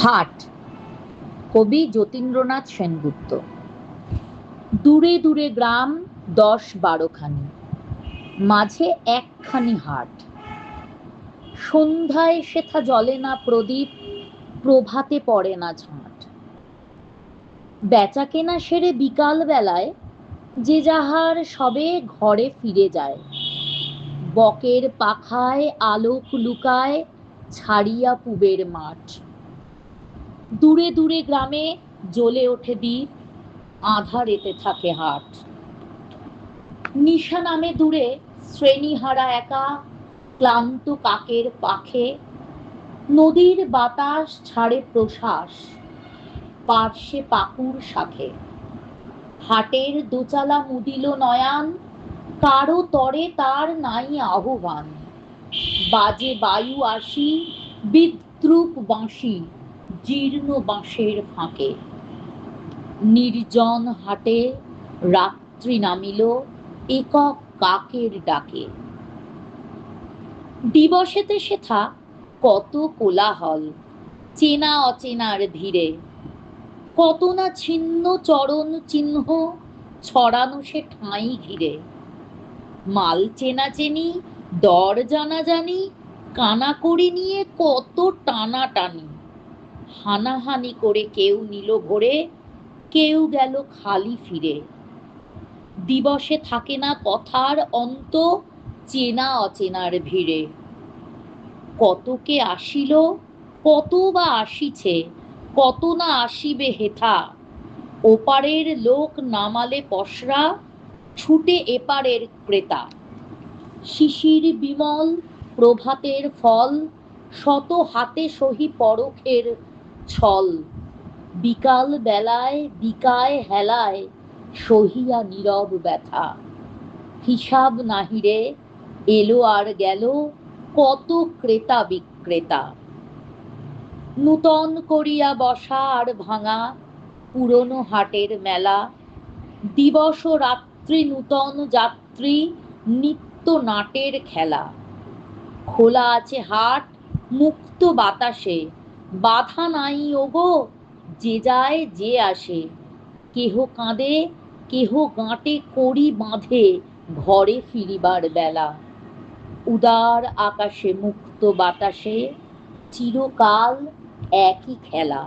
হাট, কবি যতীন্দ্রনাথ সেনগুপ্ত। দূরে দূরে গ্রাম ১০-১২ খানি, মাঝে একখানি হাট। সন্ধ্যায় সেথা জ্বলে না প্রদীপ, প্রভাতে পড়ে না ঝাঁট। বেচা কেনা সেরে বিকাল বেলায় যে যাহার সবে ঘরে ফিরে যায়। বকের পাখায় আলোক লুকায় ছাড়িয়া পুবের মাঠ। দূরে দূরে গ্রামে জ্বলে ওঠে দ্বীপ, আঁধারেতে থাকে হাট। নিশা নামে দূরে শ্রেণীহারা একা, ক্লান্ত কাকের পাখে। নদীর বাতাস ছাড়ে প্রশ্বাস, পার্শ্বে পাকুড় শাখে। হাটের দোচালা মুদিল নয়ান, কারো তরে তার নাই আহ্বান। বাজে বায়ু আসি, বিদ্রূপ বাঁশি জীর্ণ বাঁশের ফাঁকে। নির্জন হাটে রাত্রি নামিল একক কাকের ডাকে। দিবসেতে সেথা কত কোলাহল, চেনা অচেনার ভিড়ে। কত না ছিন্ন চরণ চিহ্ন ছড়ানো সে ঠাঁই ঘিরে। মাল চেনাচেনি, দর জানাজানি, কানাকড়ি নিয়ে কত টানাটানি। হানাহানি করে কেউ নিল ভরে, কেউ গেল খালি ফিরে। দিবসে থাকে না কথার অন্ত, চেনা অচেনার ভিড়ে। কত কে আসিল, কত বা আসিছে, কত না আসিবে হেথা। ওপারের লোক নামালে পসরা, ছুটে এপারের ক্রেতা। শিশির বিমল প্রভাতের ফল, শত হাতে সহি পরখের ছল। বিকাল বেলায় বিকায় হেলায় সহিয়া নীরব ব্যথা। হিসাব নাহিরে এলো আর গেল কত ক্রেতা বিক্রেতা। নূতন করিয়া বসা আর ভাঙা পুরনো হাটের মেলা। দিবস ও রাত্রি নূতন যাত্রী, নিত্য নাটের খেলা। খোলা আছে হাট মুক্ত বাতাসে, বাধা নাই ওগো যে যায় যে আসে। কেহ কাঁদে, কেহ গাঁটে কড়ি বাঁধে ঘরে ফিরিবার বেলা। উদার আকাশে মুক্ত বাতাসে চিরকাল একই খেলা।